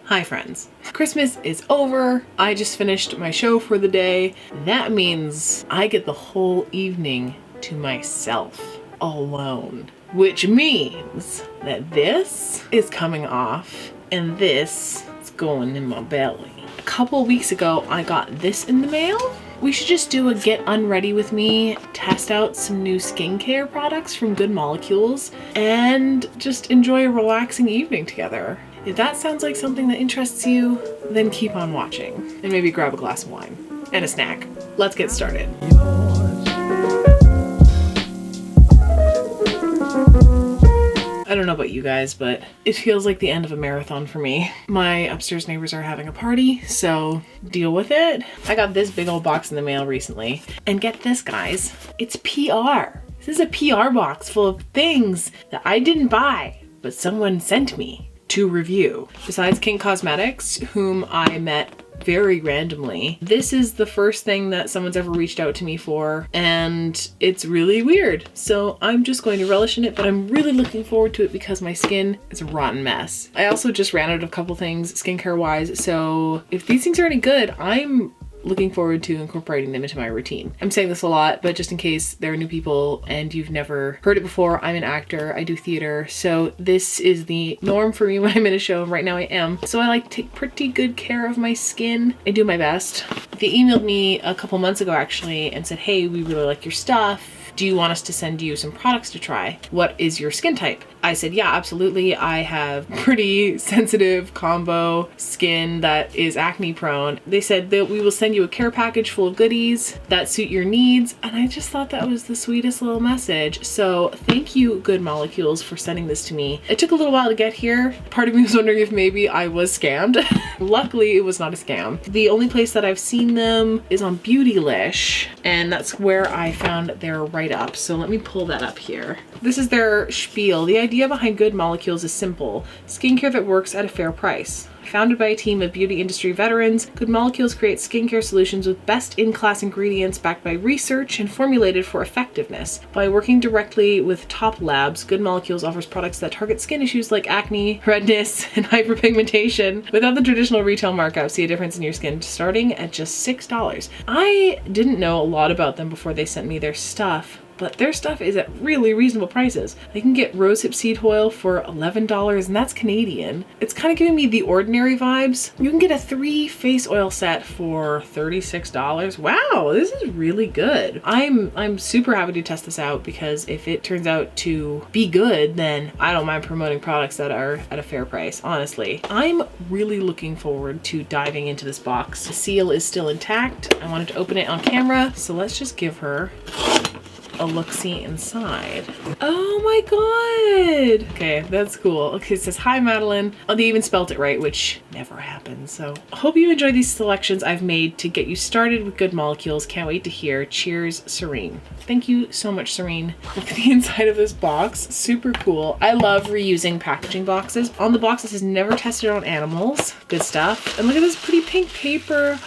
Hi friends. Christmas is over. I just finished my show for the day. That means I get the whole evening to myself alone, which means that this is coming off and this is going in my belly. A couple weeks ago, I got this in the mail. We should just do a get unready with me, test out some new skincare products from Good Molecules, and just enjoy a relaxing evening together. If that sounds like something that interests you, then keep on watching and maybe grab a glass of wine and a snack. Let's get started. I don't know about you guys, but it feels like the end of a marathon for me. My upstairs neighbors are having a party, so deal with it. I got this big old box in the mail recently, and get this, guys, it's PR. This is a PR box full of things that I didn't buy, but someone sent me to review. Besides King Cosmetics, whom I met very randomly, this is the first thing that someone's ever reached out to me for, and it's really weird. So I'm just going to relish in it, but I'm really looking forward to it because my skin is a rotten mess. I also just ran out of a couple things skincare wise, so if these things are any good, I'm looking forward to incorporating them into my routine. I'm saying this a lot, but just in case there are new people and you've never heard it before, I'm an actor, I do theater, so this is the norm for me when I'm in a show, and right now I am. So I like to take pretty good care of my skin. I do my best. They emailed me a couple months ago actually and said, hey, we really like your stuff. Do you want us to send you some products to try? What is your skin type? I said, yeah, absolutely. I have pretty sensitive combo skin that is acne prone. They said that we will send you a care package full of goodies that suit your needs. And I just thought that was the sweetest little message. So thank you, Good Molecules, for sending this to me. It took a little while to get here. Part of me was wondering if maybe I was scammed. Luckily, it was not a scam. The only place that I've seen them is on Beautylish, and that's where I found their write-up. So let me pull that up here. This is their spiel. The idea behind Good Molecules is simple: skincare that works at a fair price. Founded by a team of beauty industry veterans, Good Molecules creates skincare solutions with best-in-class ingredients backed by research and formulated for effectiveness. By working directly with top labs, Good Molecules offers products that target skin issues like acne, redness, and hyperpigmentation without the traditional retail markup. See a difference in your skin starting at just $6. I didn't know a lot about them before they sent me their stuff, but their stuff is at really reasonable prices. I can get rosehip seed oil for $11, and that's Canadian. It's kind of giving me The Ordinary vibes. You can get a 3 face oil set for $36. Wow, this is really good. I'm super happy to test this out because if it turns out to be good, then I don't mind promoting products that are at a fair price, honestly. I'm really looking forward to diving into this box. The seal is still intact. I wanted to open it on camera, so let's just give her a look-see inside. Oh my god! Okay, that's cool. Okay, it says, hi Madeline. Oh, they even spelled it right, which never happens. So I hope you enjoy these selections I've made to get you started with Good Molecules. Can't wait to hear. Cheers, Serene. Thank you so much, Serene. Look at the inside of this box. Super cool. I love reusing packaging boxes. On the box, it says never tested on animals. Good stuff. And look at this pretty pink paper.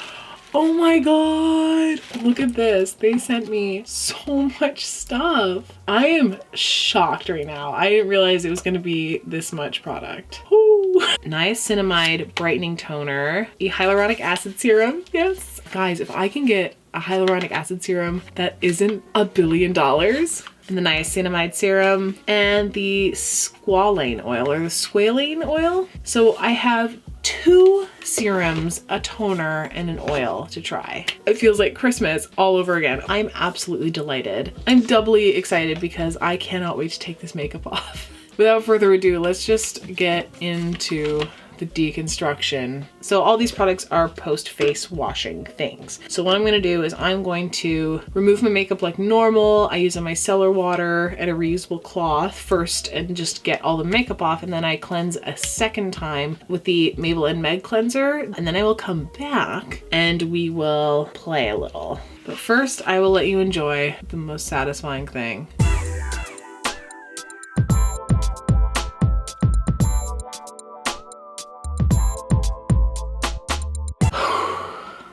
Oh my god, look at this. They sent me so much stuff. I am shocked right now. I didn't realize it was going to be this much product. Ooh. Niacinamide Brightening Toner, a Hyaluronic Acid Serum. Yes. Guys, if I can get a hyaluronic acid serum that isn't $1 billion, and the Niacinamide Serum, and the Squalane Oil, or the Squalane Oil. So I have 2 serums, a toner, and an oil to try. It feels like Christmas all over again. I'm absolutely delighted. I'm doubly excited because I cannot wait to take this makeup off. Without further ado, let's just get into the deconstruction. So all these products are post-face washing things. So what I'm going to do is I'm going to remove my makeup like normal. I use a micellar water and a reusable cloth first and just get all the makeup off, and then I cleanse a second time with the Maybelline Meg Cleanser, and then I will come back and we will play a little. But first I will let you enjoy the most satisfying thing.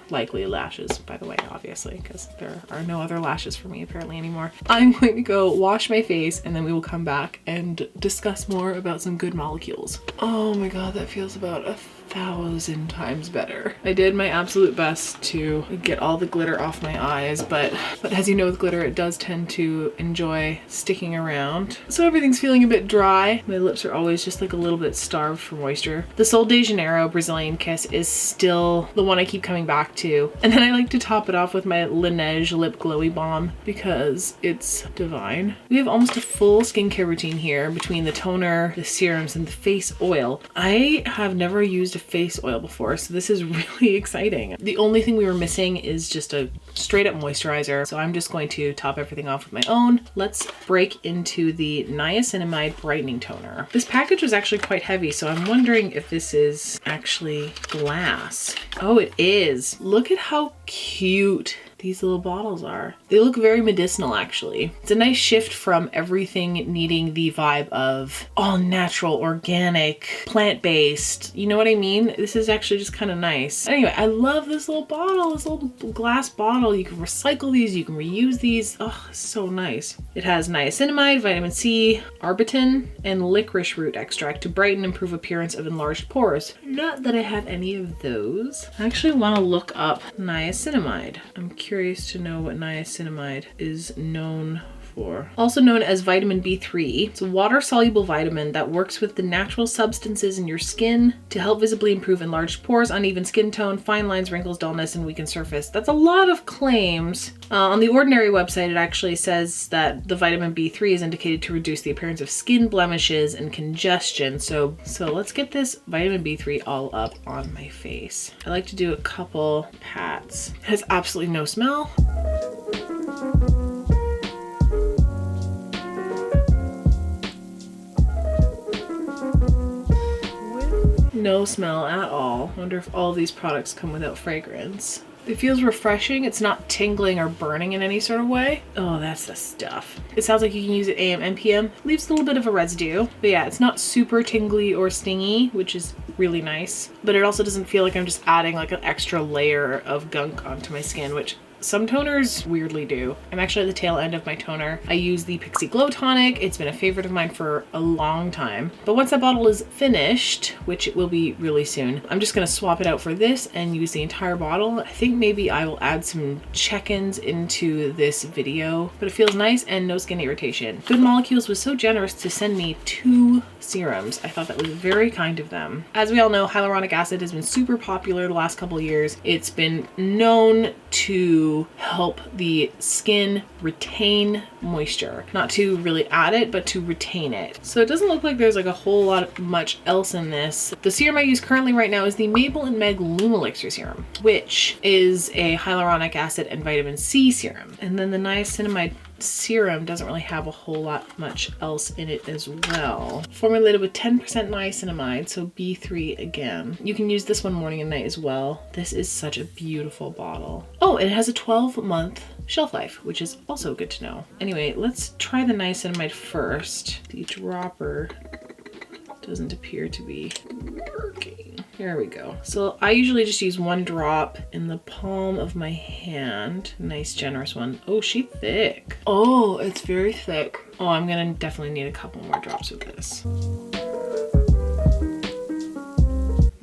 Likely lashes, by the way, obviously, because there are no other lashes for me apparently anymore. I'm going to go wash my face and then we will come back and discuss more about some Good Molecules. Oh my god, that feels about 1,000 times better. I did my absolute best to get all the glitter off my eyes, but as you know with glitter, it does tend to enjoy sticking around. So everything's feeling a bit dry. My lips are always just like a little bit starved for moisture. The Sol de Janeiro Brazilian Kiss is still the one I keep coming back to. And then I like to top it off with my Laneige Lip Glowy Balm because it's divine. We have almost a full skincare routine here between the toner, the serums, and the face oil. I have never used a face oil before, so this is really exciting. The only thing we were missing is just a straight up moisturizer, so I'm just going to top everything off with my own. Let's break into the Niacinamide Brightening Toner. This package was actually quite heavy, so I'm wondering if this is actually glass. Oh, it is. Look at how cute these little bottles are. They look very medicinal, actually. It's a nice shift from everything needing the vibe of all natural, organic, plant-based. You know what I mean? This is actually just kind of nice. Anyway, I love this little bottle, this little glass bottle. You can recycle these, you can reuse these. Oh, it's so nice. It has niacinamide, vitamin C, arbutin, and licorice root extract to brighten and improve appearance of enlarged pores. Not that I have any of those. I actually want to look up niacinamide. I'm curious to know what niacinamide is known for. Also known as vitamin B3. It's a water-soluble vitamin that works with the natural substances in your skin to help visibly improve enlarged pores, uneven skin tone, fine lines, wrinkles, dullness, and weakened surface. That's a lot of claims. On the Ordinary website, it actually says that the vitamin B3 is indicated to reduce the appearance of skin blemishes and congestion. So let's get this vitamin B3 all up on my face. I like to do a couple pats. It has absolutely no smell. No smell at all. I wonder if all these products come without fragrance. It feels refreshing. It's not tingling or burning in any sort of way. Oh, that's the stuff. It sounds like you can use it AM and PM. Leaves a little bit of a residue. But yeah, it's not super tingly or stingy, which is really nice. But it also doesn't feel like I'm just adding like an extra layer of gunk onto my skin, which some toners weirdly do. I'm actually at the tail end of my toner. I use the Pixi Glow Tonic. It's been a favorite of mine for a long time. But once that bottle is finished, which it will be really soon, I'm just gonna swap it out for this and use the entire bottle. I think maybe I will add some check-ins into this video, but it feels nice and no skin irritation. Good Molecules was so generous to send me 2 serums. I thought that was very kind of them. As we all know, hyaluronic acid has been super popular the last couple of years. It's been known to help the skin retain moisture. Not to really add it, but to retain it. So it doesn't look like there's like a whole lot much else in this. The serum I use currently right now is the Mabel and Meg Lumelixir serum, which is a hyaluronic acid and vitamin C serum. And then the niacinamide serum doesn't really have a whole lot much else in it as well. Formulated with 10% niacinamide, so B3 again. You can use this one morning and night as well. This is such a beautiful bottle. Oh, and it has a 12-month shelf life, which is also good to know. Anyway, let's try the niacinamide first. The dropper doesn't appear to be working. Here we go. So I usually just use 1 drop in the palm of my hand. Nice generous one. Oh, she's thick. Oh, it's very thick. Oh, I'm gonna definitely need a couple more drops of this.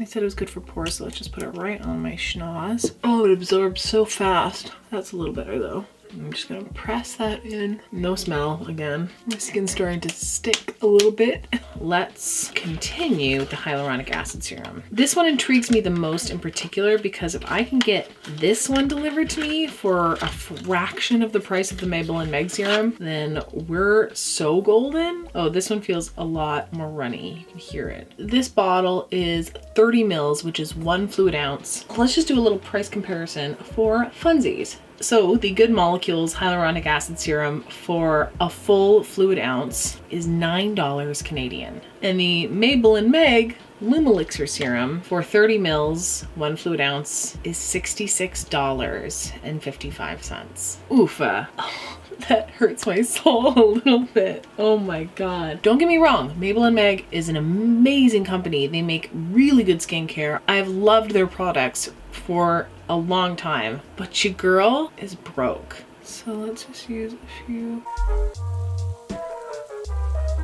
I said it was good for pores, so let's just put it right on my schnoz. Oh, it absorbs so fast. That's a little better though. I'm just gonna press that in. No smell again. My skin's starting to stick a little bit. Let's continue with the hyaluronic acid serum. This one intrigues me the most in particular because if I can get this one delivered to me for a fraction of the price of the Mabel and Meg serum, then we're so golden. Oh, this one feels a lot more runny. You can hear it. This bottle is 30 mils, which is 1 fluid ounce. Let's just do a little price comparison for funsies. So the Good Molecules Hyaluronic Acid Serum for a full fluid ounce is $9 Canadian. And the Mabel and Meg Lumelixir Serum for 30 mils, 1 fluid ounce is $66.55. Oofa. Oh, that hurts my soul a little bit. Oh my God. Don't get me wrong. Mabel and Meg is an amazing company. They make really good skincare. I've loved their products for a long time, but your girl is broke. So let's just use a few.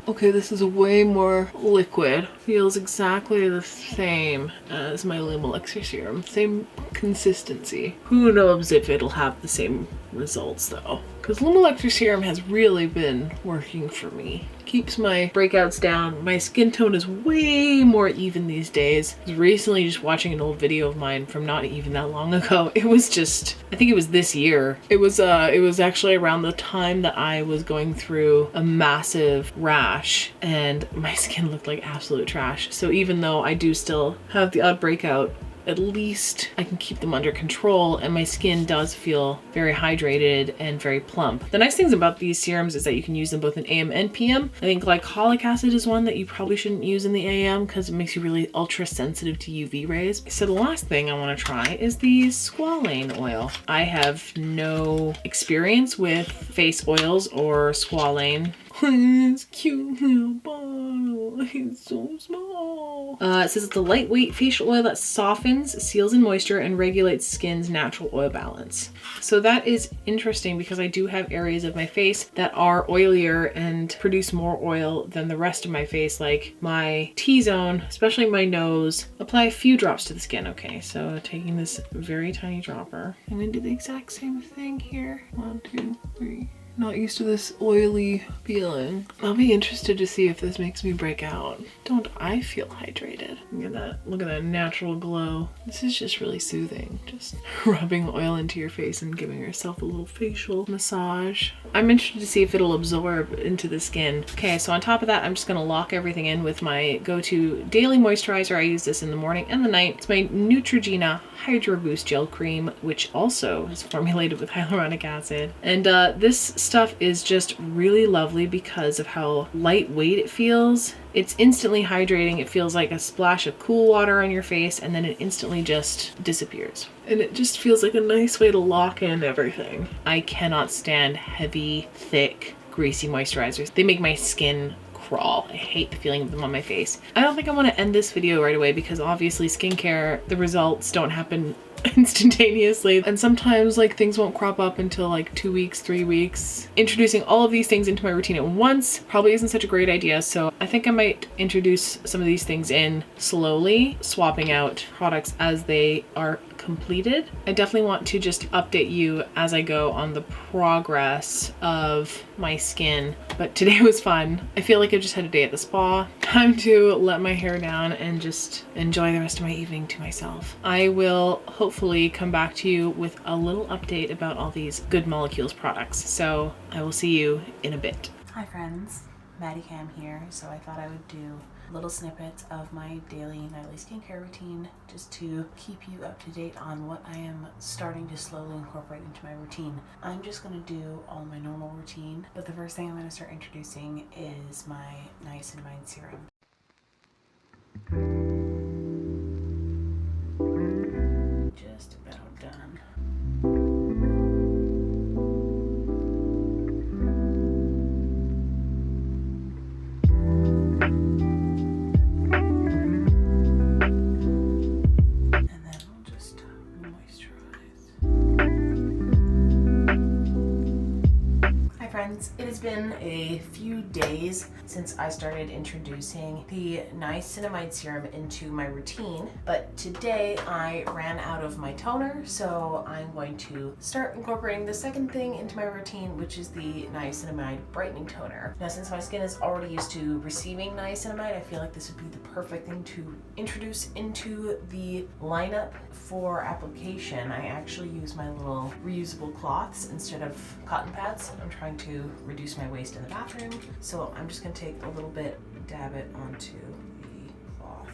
Okay, this is way more liquid. Feels exactly the same as my Lumilexer serum. Same consistency. Who knows if it'll have the same results though. Because Lumilexer serum has really been working for me. Keeps my breakouts down. My skin tone is way more even these days. I was recently just watching an old video of mine from not even that long ago. It was just, I think it was this year. It was actually around the time that I was going through a massive rash and my skin looked like absolute trash. So even though I do still have the odd breakout, at least I can keep them under control and my skin does feel very hydrated and very plump. The nice things about these serums is that you can use them both in AM and PM. I think glycolic acid is one that you probably shouldn't use in the AM because it makes you really ultra sensitive to UV rays. So the last thing I want to try is the Squalane Oil. I have no experience with face oils or Squalane. This cute little bottle, it's so small. It says it's a lightweight facial oil that softens, seals in moisture, and regulates skin's natural oil balance. So that is interesting because I do have areas of my face that are oilier and produce more oil than the rest of my face, like my T-zone, especially my nose. Apply a few drops to the skin. Okay, so taking this very tiny dropper. I'm gonna do the exact same thing here. 1, 2, 3. Not used to this oily feeling. I'll be interested to see if this makes me break out. Don't I feel hydrated? Look at that natural glow. This is just really soothing. Just rubbing oil into your face and giving yourself a little facial massage. I'm interested to see if it'll absorb into the skin. Okay, so on top of that, I'm just gonna lock everything in with my go-to daily moisturizer. I use this in the morning and the night. It's my Neutrogena Hydro Boost Gel Cream, which also is formulated with hyaluronic acid. And this stuff is just really lovely because of how lightweight it feels. It's instantly hydrating. It feels like a splash of cool water on your face and then it instantly just disappears. And it just feels like a nice way to lock in everything. I cannot stand heavy, thick, greasy moisturizers. They make my skin crawl. I hate the feeling of them on my face. I don't think I want to end this video right away because obviously skincare, the results don't happen instantaneously, and sometimes like things won't crop up until like 2 weeks, 3 weeks. Introducing all of these things into my routine at once probably isn't such a great idea, so I think I might introduce some of these things in slowly, swapping out products as they are completed. I definitely want to just update you as I go on the progress of my skin, but today was fun. I feel like I just had a day at the spa. Time to let my hair down and just enjoy the rest of my evening to myself. I will hopefully come back to you with a little update about all these Good Molecules products. So I will see you in a bit. Hi friends, Maddie Cam here. So I thought I would do little snippets of my daily nightly skincare routine just to keep you up to date on what I am starting to slowly incorporate into my routine. I'm just going to do all my normal routine, but the first thing I'm going to start introducing is my Niacinamide Serum. Just about done. It has been a few days since I started introducing the Niacinamide Serum into my routine, but today I ran out of my toner, so I'm going to start incorporating the second thing into my routine, which is the Niacinamide Brightening Toner. Now, since my skin is already used to receiving niacinamide, I feel like this would be the perfect thing to introduce into the lineup for application. I actually use my little reusable cloths instead of cotton pads. I'm trying to reduce my waste in the bathroom, so I'm just going to take a little bit, dab it onto the cloth.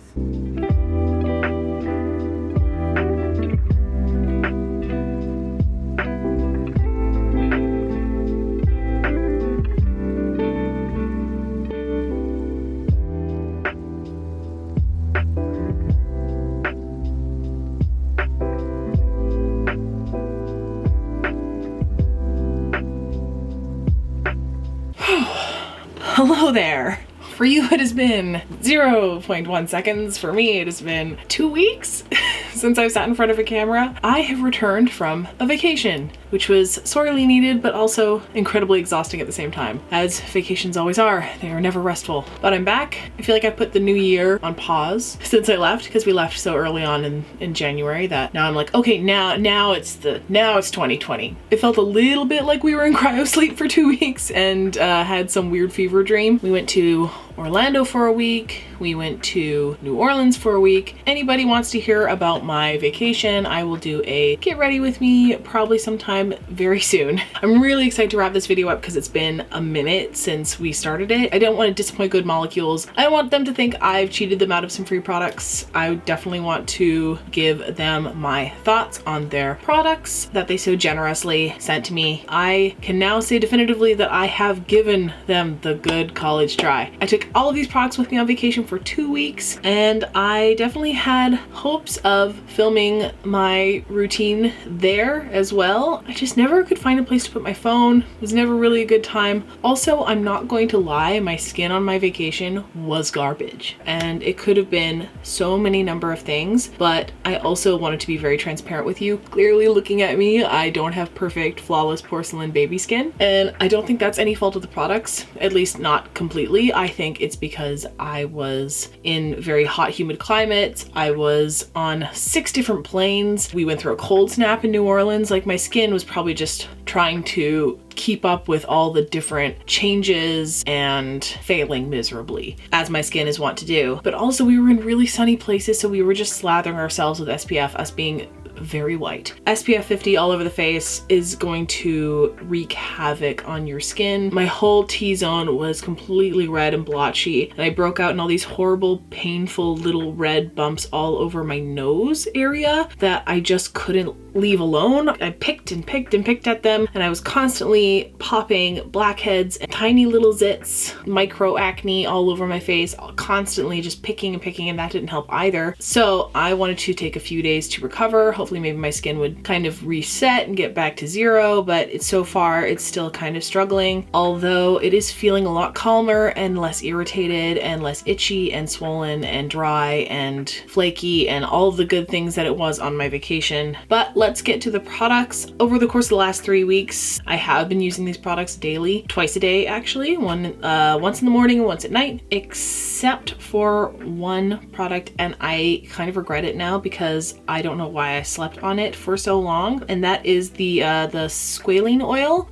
Hello there. For you, it has been 0.1 seconds. For me, it has been 2 weeks since I've sat in front of a camera. I have returned from a vacation, which was sorely needed, but also incredibly exhausting at the same time, as vacations always are. They are never restful. But I'm back. I feel like I put the new year on pause since I left, because we left so early on in January that now I'm like, okay, now it's 2020. It felt a little bit like we were in cryo sleep for 2 weeks and had some weird fever dream. We went to Orlando for a week. We went to New Orleans for a week. Anybody wants to hear about my vacation, I will do a get ready with me probably sometime very soon. I'm really excited to wrap this video up because it's been a minute since we started it. I don't want to disappoint Good Molecules. I don't want them to think I've cheated them out of some free products. I definitely want to give them my thoughts on their products that they so generously sent to me. I can now say definitively that I have given them the good college try. I took all of these products with me on vacation for 2 weeks, and I definitely had hopes of filming my routine there as well. I just never could find a place to put my phone. It was never really a good time. Also, I'm not going to lie, my skin on my vacation was garbage, and it could have been so many number of things, but I also wanted to be very transparent with you. Clearly looking at me, I don't have perfect, flawless porcelain baby skin, and I don't think that's any fault of the products, at least not completely. I think it's because I was in very hot, humid climates. I was on 6 different planes. We went through a cold snap in New Orleans. Like, my skin was probably just trying to keep up with all the different changes and failing miserably, as my skin is wont to do. But also, we were in really sunny places, so we were just slathering ourselves with SPF, us being very white. SPF 50 all over the face is going to wreak havoc on your skin. My whole T-zone was completely red and blotchy, and I broke out in all these horrible, painful little red bumps all over my nose area that I just couldn't leave alone. I picked and picked and picked at them, and I was constantly popping blackheads and tiny little zits, micro acne all over my face, constantly just picking and picking, and that didn't help either. So I wanted to take a few days to recover. Hopefully maybe my skin would kind of reset and get back to zero, but so far it's still kind of struggling, although it is feeling a lot calmer and less irritated and less itchy and swollen and dry and flaky and all of the good things that it was on my vacation. But let's get to the products. Over the course of the last 3 weeks, I have been using these products daily, twice a day actually, once in the morning and once at night, except for one product, and I kind of regret it now because I don't know why I slept on it for so long, and that is the Squalane Oil.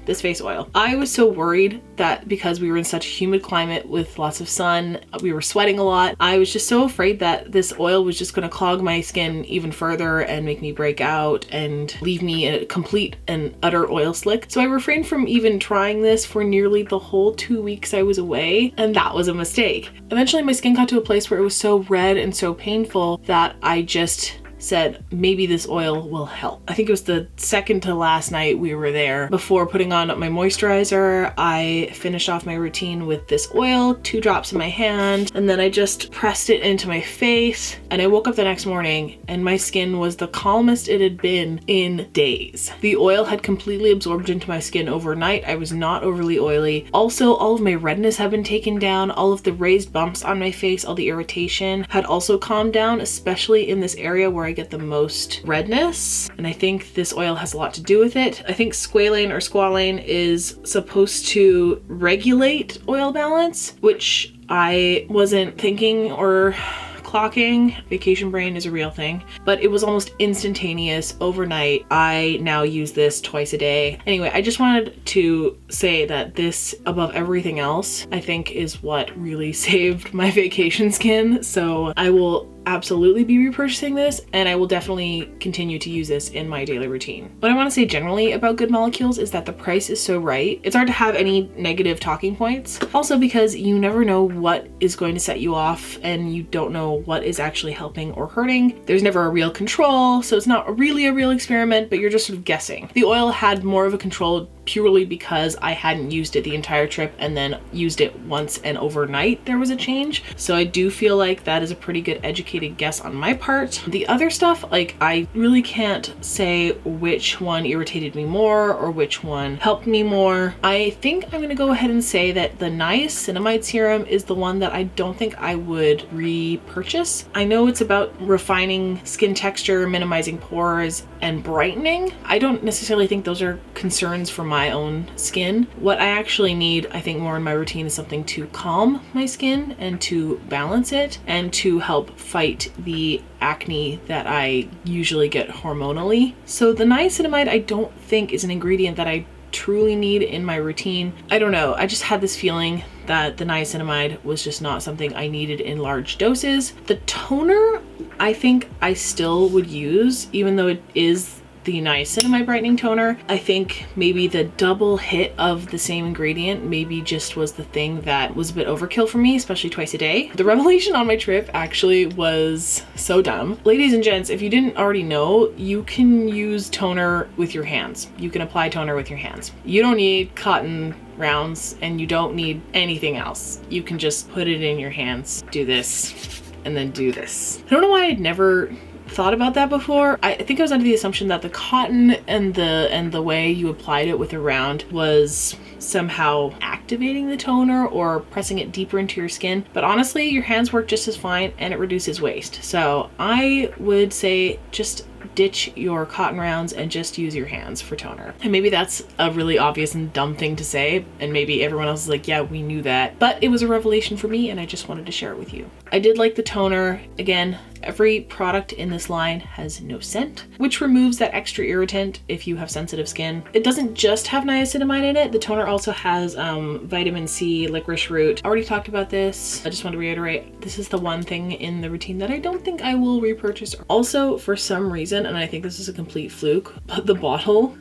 This face oil. I was so worried that because we were in such a humid climate with lots of sun, we were sweating a lot. I was just so afraid that this oil was just going to clog my skin even further and make me break out and leave me a complete and utter oil slick. So I refrained from even trying this for nearly the whole 2 weeks I was away, and that was a mistake. Eventually my skin got to a place where it was so red and so painful that I just said maybe this oil will help. I think it was the second to last night we were there. Before putting on my moisturizer, I finished off my routine with this oil, 2 drops in my hand, and then I just pressed it into my face, and I woke up the next morning and my skin was the calmest it had been in days. The oil had completely absorbed into my skin overnight. I was not overly oily. Also, all of my redness had been taken down. All of the raised bumps on my face, all the irritation had also calmed down, especially in this area where I get the most redness, and I think this oil has a lot to do with it. I think Squalane is supposed to regulate oil balance, which I wasn't thinking or clocking. Vacation brain is a real thing, but it was almost instantaneous overnight. I now use this twice a day. Anyway, I just wanted to say that this, above everything else, I think is what really saved my vacation skin. So I will absolutely be repurchasing this, and I will definitely continue to use this in my daily routine. What I want to say generally about Good Molecules is that the price is so right. It's hard to have any negative talking points. Also because you never know what is going to set you off, and you don't know what is actually helping or hurting. There's never a real control, so it's not really a real experiment, but you're just sort of guessing. The oil had more of a controlled purely because I hadn't used it the entire trip and then used it once and overnight there was a change. So I do feel like that is a pretty good educated guess on my part. The other stuff, like, I really can't say which one irritated me more or which one helped me more. I think I'm gonna go ahead and say that the Niacinamide Serum is the one that I don't think I would repurchase. I know it's about refining skin texture, minimizing pores, and brightening. I don't necessarily think those are concerns for my own skin. What I actually need, I think, more in my routine is something to calm my skin and to balance it and to help fight the acne that I usually get hormonally. So the niacinamide I don't think is an ingredient that I truly need in my routine. I don't know, I just had this feeling that the niacinamide was just not something I needed in large doses. The toner, I think I still would use, even though it is the niacinamide brightening toner. I think maybe the double hit of the same ingredient maybe just was the thing that was a bit overkill for me, especially twice a day. The revelation on my trip actually was so dumb. Ladies and gents, if you didn't already know, you can use toner with your hands. You can apply toner with your hands. You don't need cotton rounds and you don't need anything else. You can just put it in your hands, do this, and then do this. I don't know why I'd never thought about that before. I think I was under the assumption that the cotton and the way you applied it with a round was somehow activating the toner or pressing it deeper into your skin. But honestly, your hands work just as fine and it reduces waste. So I would say just ditch your cotton rounds and just use your hands for toner. And maybe that's a really obvious and dumb thing to say, and maybe everyone else is like, yeah, we knew that, but it was a revelation for me and I just wanted to share it with you. I did like the toner. Again, every product in this line has no scent, which removes that extra irritant if you have sensitive skin. It doesn't just have niacinamide in it. The toner also has vitamin C, licorice root. I already talked about this. I just want to reiterate, this is the one thing in the routine that I don't think I will repurchase. Also, for some reason, and I think this is a complete fluke, but the bottle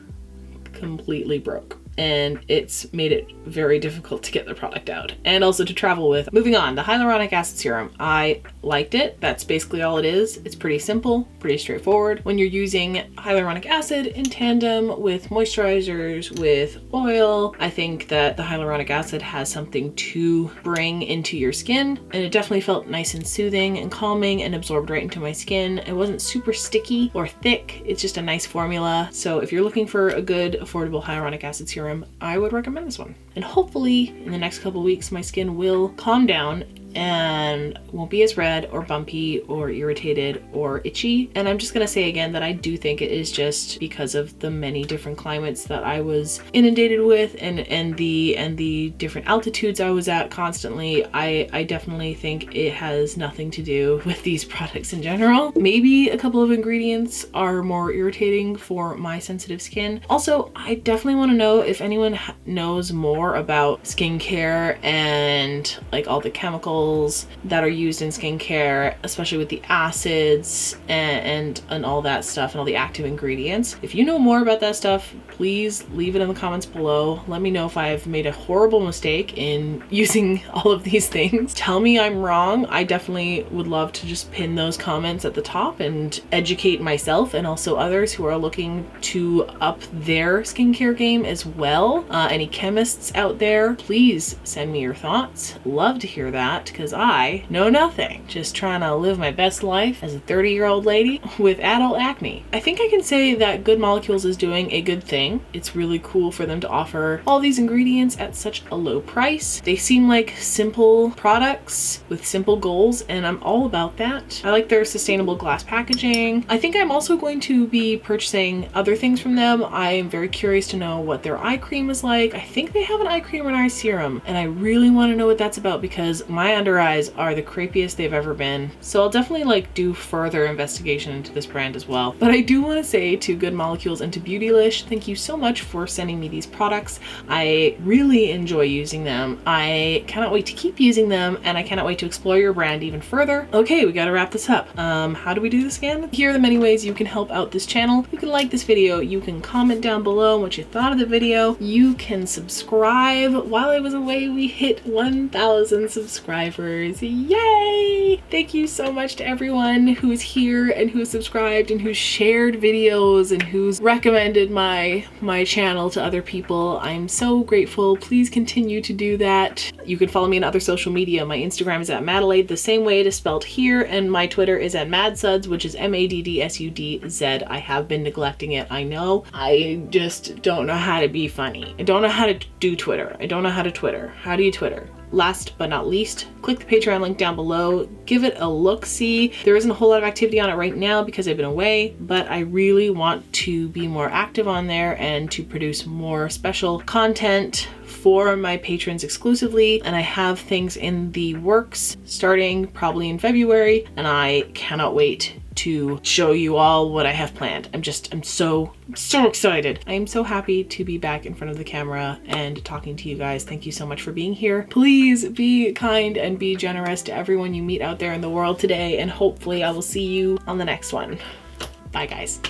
completely broke. And it's made it very difficult to get the product out and also to travel with. Moving on, the hyaluronic acid serum. I liked it. That's basically all it is. It's pretty simple, pretty straightforward. When you're using hyaluronic acid in tandem with moisturizers, with oil, I think that the hyaluronic acid has something to bring into your skin, and it definitely felt nice and soothing and calming and absorbed right into my skin. It wasn't super sticky or thick. It's just a nice formula. So if you're looking for a good, affordable hyaluronic acid serum, I would recommend this one. And hopefully in the next couple weeks, my skin will calm down and won't be as red or bumpy or irritated or itchy. And I'm just gonna say again that I do think it is just because of the many different climates that I was inundated with and the different altitudes I was at constantly. I definitely think it has nothing to do with these products in general. Maybe a couple of ingredients are more irritating for my sensitive skin. Also, I definitely want to know if anyone knows more about skincare and like all the chemicals that are used in skincare, especially with the acids and all that stuff and all the active ingredients. If you know more about that stuff, please leave it in the comments below. Let me know if I've made a horrible mistake in using all of these things. Tell me I'm wrong. I definitely would love to just pin those comments at the top and educate myself and also others who are looking to up their skincare game as well. Any chemists out there, please send me your thoughts. Love to hear that, because I know nothing. Just trying to live my best life as a 30-year-old lady with adult acne. I think I can say that Good Molecules is doing a good thing. It's really cool for them to offer all these ingredients at such a low price. They seem like simple products with simple goals, and I'm all about that. I like their sustainable glass packaging. I think I'm also going to be purchasing other things from them. I am very curious to know what their eye cream is like. I think they have an eye cream and eye serum, and I really want to know what that's about because my under eyes are the creepiest they've ever been. So I'll definitely like do further investigation into this brand as well. But I do want to say to Good Molecules and to Beautylish, thank you so much for sending me these products. I really enjoy using them. I cannot wait to keep using them, and I cannot wait to explore your brand even further. Okay, we gotta wrap this up. How do we do this again? Here are the many ways you can help out this channel. You can like this video, you can comment down below what you thought of the video, you can subscribe. While I was away, we hit 1,000 subscribers. subscribers. Yay! Thank you so much to everyone who's here and who's subscribed and who's shared videos and who's recommended my channel to other people. I'm so grateful. Please continue to do that. You can follow me on other social media. My Instagram is at Madelaide, the same way it is spelled here, and my Twitter is at Madsuds, which is MADDSUDZ. I have been neglecting it, I know. I just don't know how to be funny. I don't know how to do Twitter. I don't know how to Twitter. How do you Twitter? Last but not least, click the Patreon link down below. Give it a look-see. There isn't a whole lot of activity on it right now because I've been away, but I really want to be more active on there and to produce more special content for my patrons exclusively. And I have things in the works starting probably in February, and I cannot wait to show you all what I have planned. I'm so excited. I am so happy to be back in front of the camera and talking to you guys. Thank you so much for being here. Please be kind and be generous to everyone you meet out there in the world today, and hopefully I will see you on the next one. Bye guys.